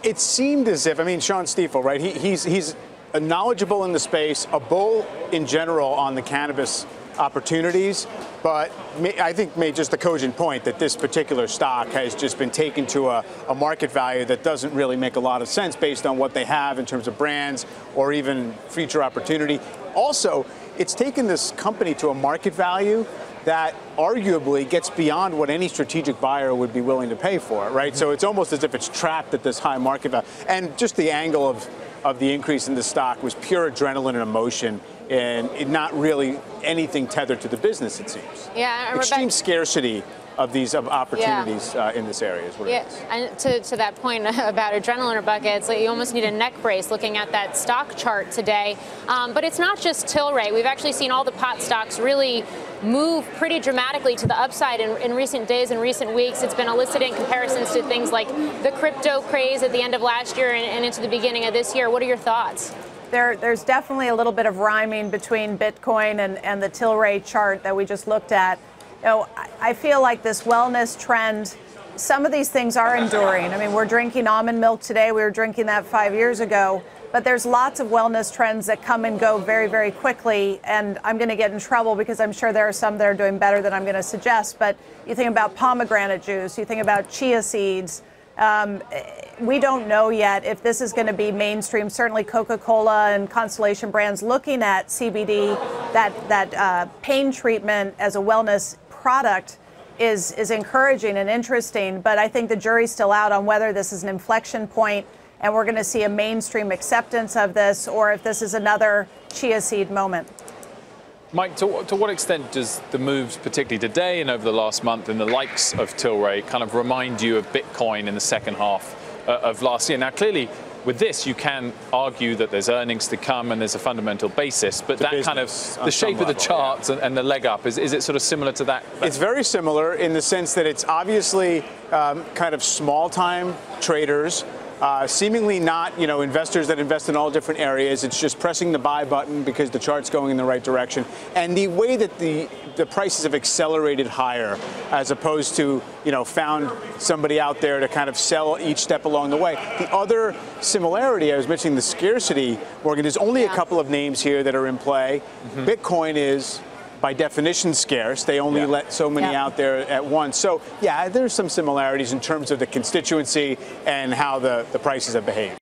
It seemed as if, I mean, Sean Stiefel, right? He's knowledgeable in the space, a bull in general on the cannabis opportunities, but I think made just a cogent point that this particular stock has just been taken to a market value that doesn't really make a lot of sense based on what they have in terms of brands or even future opportunity. Also, it's taken this company to a market value that arguably gets beyond what any strategic buyer would be willing to pay for it, right? So it's almost as if it's trapped at this high market value. And just the angle of the increase in the stock was pure adrenaline and emotion, and not really anything tethered to the business, it seems. Yeah, extreme scarcity of these opportunities in this area is what it is. And to that point about adrenaline or buckets, like you almost need a neck brace looking at that stock chart today. But it's not just Tilray. We've actually seen all the pot stocks really move pretty dramatically to the upside in recent days and recent weeks. It's been eliciting comparisons to things like the crypto craze at the end of last year and into the beginning of this year. What are your thoughts? There's definitely a little bit of rhyming between Bitcoin and the Tilray chart that we just looked at. You know, I feel like this wellness trend, some of these things are enduring. I mean, we're drinking almond milk today. We were drinking that 5 years ago. But there's lots of wellness trends that come and go very, very quickly. And I'm going to get in trouble because I'm sure there are some that are doing better than I'm going to suggest. But you think about pomegranate juice, you think about chia seeds. We don't know yet if this is going to be mainstream. Certainly Coca-Cola and Constellation Brands looking at CBD, that pain treatment as a wellness product is encouraging and interesting. But I think the jury's still out on whether this is an inflection point and we're going to see a mainstream acceptance of this, or if this is another chia seed moment. Mike, to what extent does the moves, particularly today and over the last month, and the likes of Tilray kind of remind you of Bitcoin in the second half of last year? Now, clearly, with this, you can argue that there's earnings to come and there's a fundamental basis, but that kind of, the shape of the charts and the leg up, is it sort of similar to that? It's very similar in the sense that it's obviously kind of small-time traders, seemingly not, investors that invest in all different areas. It's just pressing the buy button because the chart's going in the right direction. And the way that the prices have accelerated higher, as opposed to, found somebody out there to kind of sell each step along the way. The other similarity, I was mentioning the scarcity, Morgan, there's only a couple of names here that are in play. Bitcoin is, by definition, scarce. They only let so many out there at once. So, there's some similarities in terms of the constituency and how the prices have behaved.